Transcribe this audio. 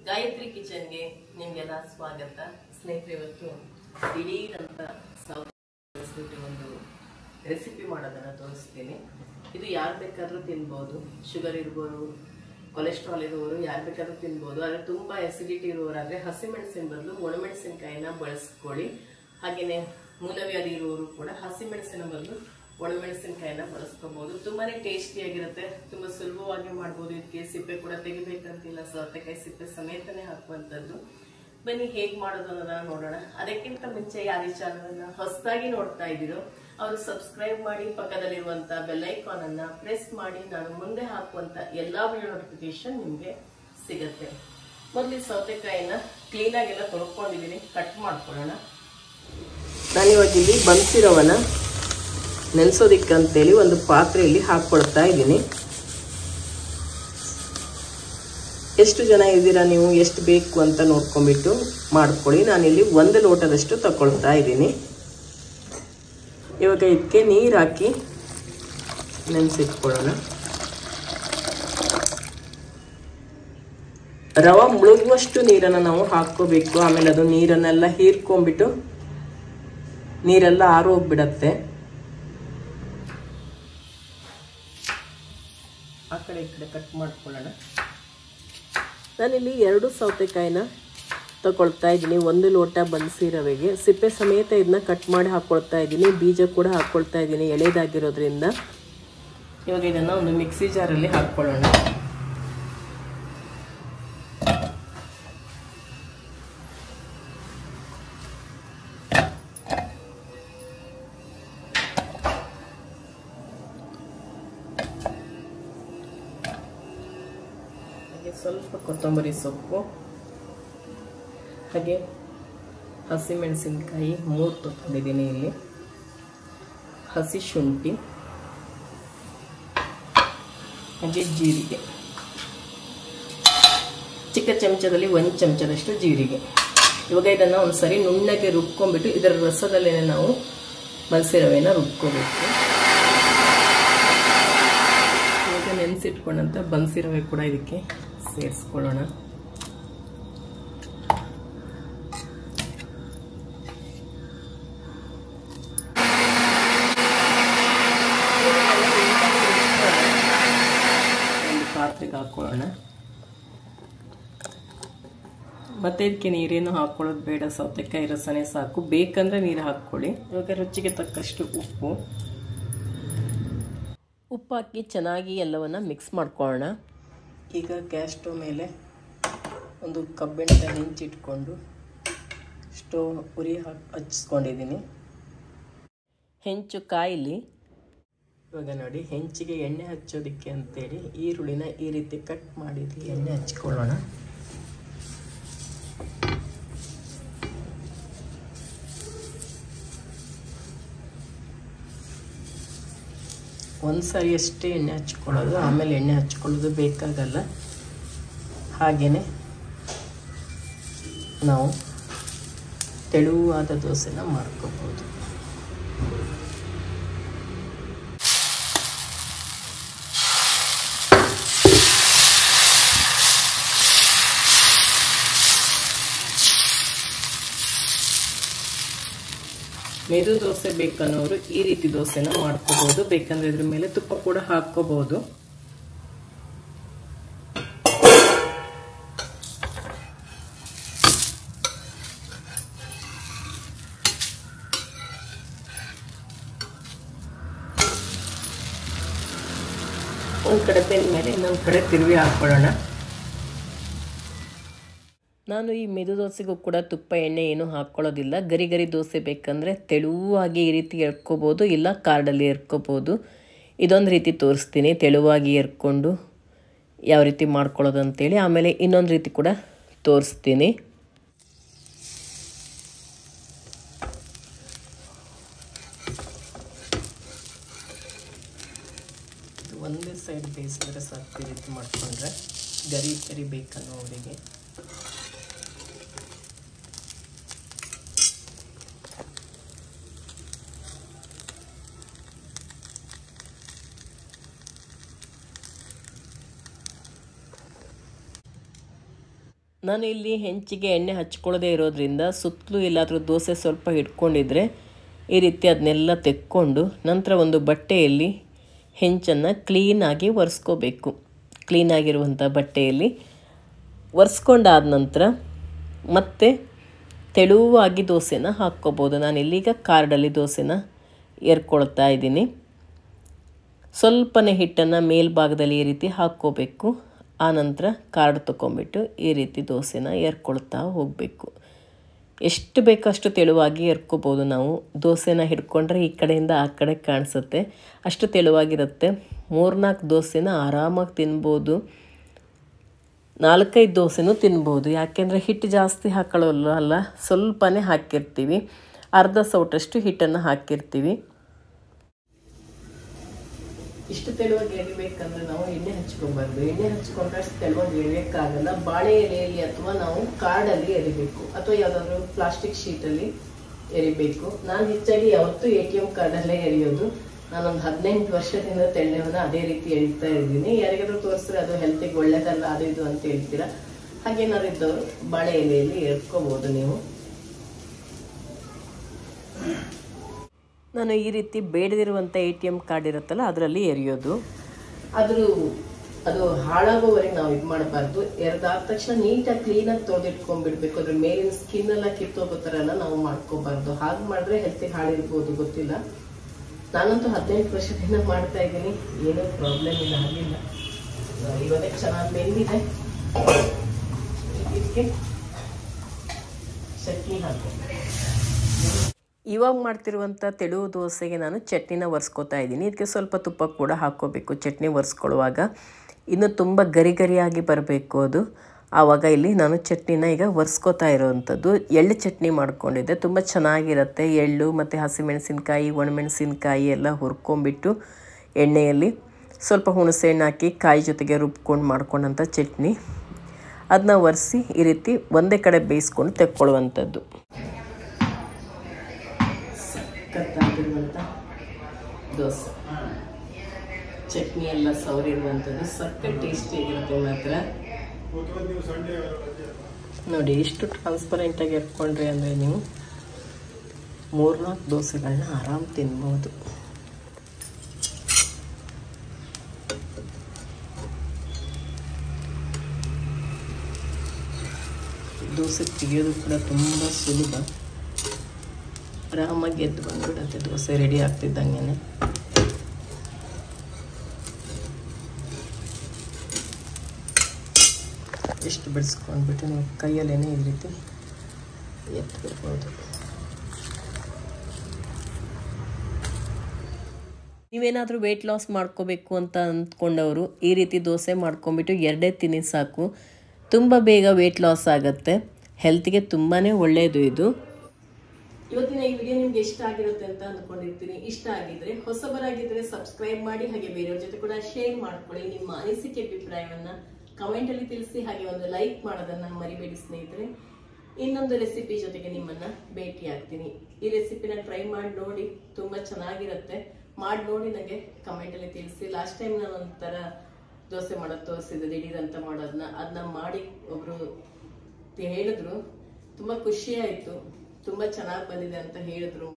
ಗಾಯತ್ರಿ ಕಿಚನ್ಗೆ ನಿಮಗೆಲ್ಲ ಸ್ವಾಗತ. ಸ್ನೇಹಿತರೆ, ಇವತ್ತು ದಿಢೀರ್ ಅಂತ ಒಂದು ರೆಸಿಪಿ ಮಾಡೋದನ್ನು ತೋರಿಸ್ತೀನಿ. ಇದು ಯಾರು ಬೇಕಾದರೂ ತಿನ್ಬೋದು. ಶುಗರ್ ಇರ್ಬೋದು, ಕೊಲೆಸ್ಟ್ರಾಲ್ ಇರುವವರು ಯಾರು ಬೇಕಾದ್ರೂ ತಿನ್ಬೋದು. ಆದರೆ ತುಂಬ ಅಸಿಡಿಟಿ ಇರುವವರಾದರೆ ಹಸಿಮೆಣಸಿನ ಬದಲು ಒಣಮೆಣಸಿನಕಾಯಿನ ಬಳಸ್ಕೊಳ್ಳಿ. ಹಾಗೆಯೇ ಮೂಲವ್ಯಾಧಿ ಇರುವವರು ಕೂಡ ಹಸಿಮೆಣಸಿನ ಬದಲು ಒಣಮೆಣಸಿನಕಾಯಿನ ಬಳಸ್ಕೋಬಹುದು. ತುಂಬಾನೇ ಟೇಸ್ಟಿಯಾಗಿರುತ್ತೆ, ತುಂಬಾ ಸುಲಭವಾಗಿ ಮಾಡ್ಬೋದು. ಇದಕ್ಕೆ ಸಿಪ್ಪೆ ಕೂಡ ತೆಗಿಬೇಕಂತಿಲ್ಲ, ಸೌತೆಕಾಯಿ ಸಿಪ್ಪೆ ಸಮೇತನೇ ಹಾಕುವಂಥದ್ದು. ಬನ್ನಿ ಹೇಗೆ ಮಾಡೋದು ಅನ್ನೋದನ್ನ ನೋಡೋಣ. ಅದಕ್ಕಿಂತ ಮುಂಚೆ ಯಾರು ಈ ಚಾನಲ್ ಹೊಸದಾಗಿ ನೋಡ್ತಾ ಇದ್ದೀರೋ ಅವರು ಸಬ್ಸ್ಕ್ರೈಬ್ ಮಾಡಿ, ಪಕ್ಕದಲ್ಲಿರುವಂತ ಬೆಲ್ ಐಕಾನ್ ಅನ್ನ ಪ್ರೆಸ್ ಮಾಡಿ. ನಾನು ಮುಂದೆ ಹಾಕುವಂತ ಎಲ್ಲಾ ವಿಡಿಯೋ ನೋಟಿಫಿಕೇಶನ್ ನಿಮ್ಗೆ ಸಿಗತ್ತೆ. ಮೊದಲು ಸೌತೆಕಾಯಿನ ಕ್ಲೀನಾಗಿ ಎಲ್ಲ ತೊಳ್ಕೊಂಡಿದ್ದೀನಿ, ಕಟ್ ಮಾಡ್ಕೊಳ್ಳೋಣ. ನಾನಿವಾಗ ಇಲ್ಲಿ ಬನ್ಸಿರವನ್ನ ನೆನೆಸೋದಿಕ್ಕಂತೇಳಿ ಒಂದು ಪಾತ್ರೆಯಲ್ಲಿ ಹಾಕ್ಕೊಳ್ತಾ ಇದ್ದೀನಿ. ಎಷ್ಟು ಜನ ಇದ್ದೀರಾ ನೀವು, ಎಷ್ಟು ಬೇಕು ಅಂತ ನೋಡ್ಕೊಂಡ್ಬಿಟ್ಟು ಮಾಡ್ಕೊಳ್ಳಿ. ನಾನಿಲ್ಲಿ 1 ಲೋಟದಷ್ಟು ತಗೊಳ್ತಾ ಇದ್ದೀನಿ. ಇವಾಗ ಇದಕ್ಕೆ ನೀರು ಹಾಕಿ ನೆನೆಸಿಟ್ಕೊಳ್ಳೋಣ. ರವೆ ಮುಳುಗುವಷ್ಟು ನೀರನ್ನು ನಾವು ಹಾಕ್ಕೋಬೇಕು. ಆಮೇಲೆ ಅದು ನೀರನ್ನೆಲ್ಲ ಹೀರ್ಕೊಂಡ್ಬಿಟ್ಟು ನೀರೆಲ್ಲ ಆರೋಗ್ಬಿಡತ್ತೆ. ಆ ಕಡೆ ಈ ಕಡೆ ಕಟ್ ಮಾಡ್ಕೊಳ್ಳೋಣ. ನಾನಿಲ್ಲಿ 2 ಸೌತೆಕಾಯಿನ ತಗೊಳ್ತಾ ಇದ್ದೀನಿ. 1 ಲೋಟ ಬನ್ಸಿ ರವೆಗೆ ಸಿಪ್ಪೆ ಸಮೇತ ಇದನ್ನ ಕಟ್ ಮಾಡಿ ಹಾಕ್ಕೊಳ್ತಾ ಇದ್ದೀನಿ. ಬೀಜ ಕೂಡ ಹಾಕ್ಕೊಳ್ತಾ ಇದ್ದೀನಿ ಎಳೆದಾಗಿರೋದ್ರಿಂದ. ಇವಾಗ ಇದನ್ನು ಒಂದು ಮಿಕ್ಸಿ ಜಾರಲ್ಲಿ ಹಾಕ್ಕೊಳ್ಳೋಣ. ಸ್ವಲ್ಪ ಕೊತ್ತಂಬರಿ ಸೊಪ್ಪು, ಹಾಗೆ ಹಸಿಮೆಣಸಿನಕಾಯಿ 3 ತಗೊಂಡಿದ್ದೀನಿ. ಇಲ್ಲಿ ಹಸಿ ಶುಂಠಿ, ಹಾಗೆ ಜೀರಿಗೆ, ಚಿಕ್ಕ ಚಮಚದಲ್ಲಿ 1 ಚಮಚದಷ್ಟು ಜೀರಿಗೆ. ಇವಾಗ ಇದನ್ನು ಒಂದ್ಸರಿ ನುಣ್ಣಗೆ ರುಬ್ಕೊಂಡ್ಬಿಟ್ಟು ಇದರ ರಸದಲ್ಲೇನೆ ನಾವು ಬನ್ಸಿ ರವೆನ ರುಬ್ಕೋಬೇಕು. ಇವಾಗ ನೆನೆಸಿಟ್ಕೊಂಡಂತ ಬನ್ಸಿ ರವೆ ಕೂಡ ಇದಕ್ಕೆ ಸೇರಿಸ್ಕೊಳ್ಳೋಣ. ಒಂದು ಪಾತ್ರೆಗೆ ಹಾಕೊಳ್ಳೋಣ. ಮತ್ತೆ ಇದಕ್ಕೆ ನೀರೇನು ಹಾಕೊಳ್ಳೋದು ಬೇಡ, ಸೌತೆಕಾಯಿ ರಸನೇ ಸಾಕು. ಬೇಕಂದ್ರೆ ನೀರು ಹಾಕ್ಕೊಳ್ಳಿ. ಇವಾಗ ರುಚಿಗೆ ತಕ್ಕಷ್ಟು ಉಪ್ಪು ಹಾಕಿ ಚೆನ್ನಾಗಿ ಎಲ್ಲವನ್ನ ಮಿಕ್ಸ್ ಮಾಡ್ಕೊಳ್ಳೋಣ. ಈಗ ಗ್ಯಾಸ್ ಸ್ಟವ್ ಮೇಲೆ ಒಂದು ಕಬ್ಬಿಣದ ಹೆಂಚಿಟ್ಕೊಂಡು ಸ್ಟವ್ ಉರಿ ಹಚ್ಚಿಸ್ಕೊಂಡಿದ್ದೀನಿ. ಹೆಂಚು ಕಾಯಿಲಿ. ಇವಾಗ ನೋಡಿ, ಹೆಂಚಿಗೆ ಎಣ್ಣೆ ಹಚ್ಚೋದಕ್ಕೆ ಅಂತೇಳಿ ಈರುಳ್ಳಿನ ಈ ರೀತಿ ಕಟ್ ಮಾಡಿದ್ವಿ. ಎಣ್ಣೆ ಹಚ್ಕೊಳ್ಳೋಣ. ಒಂದ್ಸರಿ ಅಷ್ಟೇ ಎಣ್ಣೆ ಹಚ್ಕೊಳ್ಳೋದು, ಆಮೇಲೆ ಎಣ್ಣೆ ಹಚ್ಕೊಳ್ಳೋದು ಬೇಕಾಗಲ್ಲ. ಹಾಗೆಯೇ ನಾವು ತೆಳುವಾದ ದೋಸೆನ ಮಾಡ್ಕೋಬೋದು. ಮೆದು ದೋಸೆ ಬೇಕನ್ನೋರು ಈ ರೀತಿ ದೋಸೆನ ಮಾಡ್ಕೋಬಹುದು. ಬೇಕಂದ್ರೆ ಇದ್ರ ಮೇಲೆ ತುಪ್ಪ ಕೂಡ ಹಾಕೋಬಹುದು. ಒಂದ್ ಕಡೆ ಬೆಂದ ಮೇಲೆ ಇನ್ನೊಂದು ಕಡೆ ತಿರುವಿ ಹಾಕೊಳ್ಳೋಣ. ನಾನು ಈ ಮೆದು ದೋಸೆಗೂ ಕೂಡ ತುಪ್ಪ ಎಣ್ಣೆ ಏನು ಹಾಕ್ಕೊಳ್ಳೋದಿಲ್ಲ. ಗರಿ ಗರಿ ದೋಸೆ ಬೇಕಂದರೆ ತೆಳುವಾಗಿ ಈ ರೀತಿ ಎರ್ಕೋಬೋದು, ಇಲ್ಲ ಕಾರ್ಡಲ್ಲಿ ಎರ್ಕೋಬೋದು. ಇದೊಂದು ರೀತಿ ತೋರಿಸ್ತೀನಿ, ತೆಳುವಾಗಿ ಎರ್ಕೊಂಡು ಯಾವ ರೀತಿ ಮಾಡ್ಕೊಳ್ಳೋದು ಅಂತೇಳಿ. ಆಮೇಲೆ ಇನ್ನೊಂದು ರೀತಿ ಕೂಡ ತೋರಿಸ್ತೀನಿ. ಒಂದೇ ಸೈಡ್ ಬೇಯಿಸಿದ್ರೆ ಸಾಕು. ಈ ರೀತಿ ಮಾಡಿಕೊಂಡ್ರೆ ಗರಿ ಗರಿ ಬೇಕನ್ನೋರಿಗೆ. ನಾನು ಇಲ್ಲಿ ಹೆಂಚಿಗೆ ಎಣ್ಣೆ ಹಚ್ಕೊಳ್ಳೋದೇ ಇರೋದ್ರಿಂದ ಸುತ್ತಲೂ ಎಲ್ಲಾದರೂ ದೋಸೆ ಸ್ವಲ್ಪ ಹಿಡ್ಕೊಂಡಿದ್ರೆ ಈ ರೀತಿ ಅದನ್ನೆಲ್ಲ ತೆಕ್ಕೊಂಡು ನಂತರ ಒಂದು ಬಟ್ಟೆಯಲ್ಲಿ ಹೆಂಚನ್ನು ಕ್ಲೀನಾಗಿ ಒರೆಸ್ಕೋಬೇಕು. ಕ್ಲೀನಾಗಿರುವಂಥ ಬಟ್ಟೆಯಲ್ಲಿ ಒರೆಸ್ಕೊಂಡಾದ ನಂತರ ಮತ್ತೆ ತೆಳುವಾಗಿ ದೋಸೆನ ಹಾಕ್ಕೋಬೋದು. ನಾನಿಲ್ಲೀಗ ಕಾರ್ಡಲ್ಲಿ ದೋಸೆನ ಎರ್ಕೊಳ್ತಾ ಇದ್ದೀನಿ. ಸ್ವಲ್ಪನೇ ಹಿಟ್ಟನ್ನು ಮೇಲ್ಭಾಗದಲ್ಲಿ ಈ ರೀತಿ ಹಾಕ್ಕೋಬೇಕು. ಆನಂತರ ಕಾರ್ಡ್ ತೊಗೊಂಬಿಟ್ಟು ಈ ರೀತಿ ದೋಸೆನ ಎರ್ಕೊಳ್ತಾ ಹೋಗಬೇಕು. ಎಷ್ಟು ಬೇಕಷ್ಟು ತೆಳುವಾಗಿ ಎರ್ಕೋಬೋದು. ನಾವು ದೋಸೆನ ಹಿಡ್ಕೊಂಡ್ರೆ ಈ ಕಡೆಯಿಂದ ಆ ಕಡೆ ಕಾಣಿಸುತ್ತೆ, ಅಷ್ಟು ತೆಳುವಾಗಿರುತ್ತೆ. 3-4 ದೋಸೆನ ಆರಾಮಾಗಿ ತಿನ್ಬೋದು. 4-5 ದೋಸೆನೂ ತಿನ್ಬೋದು. ಯಾಕೆಂದರೆ ಹಿಟ್ಟು ಜಾಸ್ತಿ ಹಾಕೊಳ್ಳಲ್ಲ, ಸ್ವಲ್ಪನೇ ಹಾಕಿರ್ತೀವಿ. ಅರ್ಧ ಸೌಟಷ್ಟು ಹಿಟ್ಟನ್ನು ಹಾಕಿರ್ತೀವಿ. ಇಷ್ಟು ತೆಳುವಾಗಿ ಎರಿಬೇಕಂದ್ರೆ ನಾವು ಎಣ್ಣೆ ಹಚ್ಕೊಬಾರ್ದು. ಎಣ್ಣೆ ಹಚ್ಕೊಂಡ್ರೆ ಅಷ್ಟು ತೆಳುವಾಗಿ ಎರಿಯೋಕ್ಕಾಗಲ್ಲ. ಬಾಳೆ ಎಲೆಯಲ್ಲಿ ಅಥವಾ ನಾವು ಕಾರ್ಡಲ್ಲಿ ಎರಿಬೇಕು ಅಥವಾ ಯಾವುದಾದ್ರೂ ಪ್ಲಾಸ್ಟಿಕ್ ಶೀಟಲ್ಲಿ ಎರಿಬೇಕು. ನಾನು ಹೆಚ್ಚಾಗಿ ಯಾವತ್ತೂ ATM ಕಾರ್ಡಲ್ಲೇ ಎರಿಯೋದು. ನಾನೊಂದು 18 ವರ್ಷದಿಂದ ತೆಳ್ಳೆವನ್ನ ಅದೇ ರೀತಿ ಎರಿತಾ ಇದ್ದೀನಿ. ಯಾರಿಗಾದ್ರೂ ತೋರಿಸಿದ್ರೆ ಅದು ಹೆಲ್ತಿಗೆ ಒಳ್ಳೇದಲ್ಲ ಅದು ಇದು ಅಂತ ಹೇಳ್ತೀರಾ. ಹಾಗೇನಾದ್ರು ಇದ್ದವರು ಬಾಳೆ ಎಲೆಯಲ್ಲಿ ಎರ್ಕೋಬಹುದು ನೀವು. ನಾನು ಈ ರೀತಿ ಬೇಡದಿರುವಂಥ ATM ಕಾರ್ಡ್ ಇರುತ್ತಲ್ಲ ಅದರಲ್ಲಿ ಎರಿಯೋದು. ಅದು ಹಾಳಾಗೋವರೆಗೆ ನಾವು ಇದು ಮಾಡಬಾರ್ದು. ಎರೆದಾದ ತಕ್ಷಣ ನೀಟಾಗಿ ಕ್ಲೀನಾಗಿ ತೊಳೆದಿಟ್ಕೊಂಡ್ಬಿಡ್ಬೇಕು. ಅದ್ರ ಮೇಲಿನ ಸ್ಕಿನ್ ಎಲ್ಲ ಕಿತ್ತೋಗೋ ಥರ ಎಲ್ಲ ನಾವು ಮಾಡ್ಕೋಬಾರ್ದು. ಹಾಗೆ ಮಾಡಿದ್ರೆ ಹೆಲ್ತಿಗೆ ಹಾಳಿರ್ಬೋದು, ಗೊತ್ತಿಲ್ಲ. ನಾನಂತೂ 18 ವರ್ಷದಿಂದ ಮಾಡ್ತಾ ಇದ್ದೀನಿ, ಏನೂ ಪ್ರಾಬ್ಲಮ್ ಇಲ್ಲ, ಆಗಿಲ್ಲ. ಇವಾಗ ಚೆನ್ನಾಗಿ ಬೆಂದಿದೆ. ಇದಕ್ಕೆ ಚಟ್ನಿ ಹಾಕಿ ಇವಾಗ ಮಾಡ್ತಿರುವಂಥ ತೆಳು ದೋಸೆಗೆ ನಾನು ಚಟ್ನಿನ ಒರೆಸ್ಕೊತಾ ಇದ್ದೀನಿ. ಇದಕ್ಕೆ ಸ್ವಲ್ಪ ತುಪ್ಪ ಕೂಡ ಹಾಕ್ಕೋಬೇಕು ಚಟ್ನಿ ಒರೆಸ್ಕೊಳ್ಳುವಾಗ. ಇನ್ನು ತುಂಬ ಗರಿ ಗರಿಯಾಗಿ ಬರಬೇಕು ಅದು. ಆವಾಗ ಇಲ್ಲಿ ನಾನು ಚಟ್ನಿನ ಈಗ ಒರೆಸ್ಕೊತಾ ಇರೋವಂಥದ್ದು. ಎಳ್ಳು ಚಟ್ನಿ ಮಾಡ್ಕೊಂಡಿದ್ದೆ, ತುಂಬ ಚೆನ್ನಾಗಿರುತ್ತೆ. ಎಳ್ಳು ಮತ್ತು ಹಸಿಮೆಣಸಿನ್ಕಾಯಿ, ಒಣಮೆಣಸಿನ್ಕಾಯಿ ಎಲ್ಲ ಹುರ್ಕೊಂಬಿಟ್ಟು ಎಣ್ಣೆಯಲ್ಲಿ ಸ್ವಲ್ಪ ಹುಣಸೆ ಹಣ್ಣು ಹಾಕಿ ಕಾಯಿ ಜೊತೆಗೆ ರುಬ್ಕೊಂಡು ಮಾಡ್ಕೊಂಡಂಥ ಚಟ್ನಿ. ಅದನ್ನ ಒರೆಸಿ ಈ ರೀತಿ ಒಂದೇ ಕಡೆ ಬೇಯಿಸ್ಕೊಂಡು ತೆಕ್ಕೊಳ್ಳುವಂಥದ್ದು. ಸಕ್ಕತ್ತಾಗಿರುವಂಥ ದೋಸೆ, ಚಟ್ನಿ ಎಲ್ಲ ಸವರಿರುವಂಥದ್ದು ಸಕ್ಕತ್ ಟೇಸ್ಟಿಯಾಗಿರುತ್ತೆ ಮಾತ್ರ. ನೋಡಿ ಎಷ್ಟು ಟ್ರಾನ್ಸ್ಪರೆಂಟಾಗಿ ಎರ್ಕೊಂಡ್ರಿ ಅಂದರೆ ನೀವು 3-4 ದೋಸೆಗಳನ್ನ ಆರಾಮ್ ತಿನ್ಬೋದು. ದೋಸೆ ತೆಗೆಯೋದು ಕೂಡ ತುಂಬ ಸುಲಭ. ಆರಾಮಾಗಿ ಎದ್ದು ಬಂದ್ಬಿಡುತ್ತೆ ದೋಸೆ ರೆಡಿ ಆಗ್ತಿದ್ದಂಗೆ. ಎಷ್ಟು ಬಿಡಿಸ್ಕೊಂಡ್ಬಿಟ್ಟು ನೀವು ಕೈಯಲ್ಲೇ ಈ ರೀತಿ ಎತ್ತಿಬಿಡ್ಬೋದು. ನೀವೇನಾದರೂ ವೆಯ್ಟ್ ಲಾಸ್ ಮಾಡ್ಕೋಬೇಕು ಅಂತ ಅಂದ್ಕೊಂಡವರು ಈ ರೀತಿ ದೋಸೆ ಮಾಡ್ಕೊಂಬಿಟ್ಟು 2 ತಿನ್ನಿ ಸಾಕು. ತುಂಬ ಬೇಗ ವೆಯ್ಟ್ ಲಾಸ್ ಆಗುತ್ತೆ. ಹೆಲ್ತಿಗೆ ತುಂಬಾ ಒಳ್ಳೆಯದು ಇದು. ಇವತ್ತಿನ ಈ ವಿಡಿಯೋ ನಿಮ್ಗೆ ಇಷ್ಟ ಆಗಿರುತ್ತೆ ಅಂತ ಅಂದ್ಕೊಂಡಿರ್ತೀನಿ. ಇಷ್ಟ ಆಗಿದ್ರೆ ಹೊಸಬರಾಗಿದ್ದರೆ ಸಬ್ಸ್ಕ್ರೈಬ್ ಮಾಡಿ, ಹಾಗೆ ಬೇರೆಯವ್ರ ಜೊತೆ ಕೂಡ ಶೇರ್ ಮಾಡ್ಕೊಳ್ಳಿ. ನಿಮ್ಮ ಅನಿಸಿಕೆ ಅಭಿಪ್ರಾಯವನ್ನ ಕಮೆಂಟ್ ಅಲ್ಲಿ ತಿಳಿಸಿ, ಹಾಗೆ ಒಂದು ಲೈಕ್ ಮಾಡೋದನ್ನ ಮರಿಬೇಡಿ ಸ್ನೇಹಿತರೆ. ಇನ್ನೊಂದು ರೆಸಿಪಿ ಜೊತೆಗೆ ನಿಮ್ಮನ್ನ ಭೇಟಿ ಆಗ್ತೀನಿ. ಈ ರೆಸಿಪಿನ ಟ್ರೈ ಮಾಡಿ ನೋಡಿ, ತುಂಬಾ ಚೆನ್ನಾಗಿರುತ್ತೆ. ಮಾಡಿ ನೋಡಿ ನನಗೆ ಕಮೆಂಟ್ ಅಲ್ಲಿ ತಿಳಿಸಿ. ಲಾಸ್ಟ್ ಟೈಮ್ ನಾನು ಒಂಥರ ದೋಸೆ ಮಾಡೋದು ತೋರಿಸಿದ್ದೆ, ದಿಢೀರಂತ ಅದನ್ನ ಮಾಡಿ ಒಬ್ರು ಹೇಳಿದ್ರು. ತುಂಬಾ ಖುಷಿ ಆಯ್ತು, ತುಂಬಾ ಚೆನ್ನಾಗಿ ಬಂದಿದೆ ಅಂತ ಹೇಳಿದ್ರು.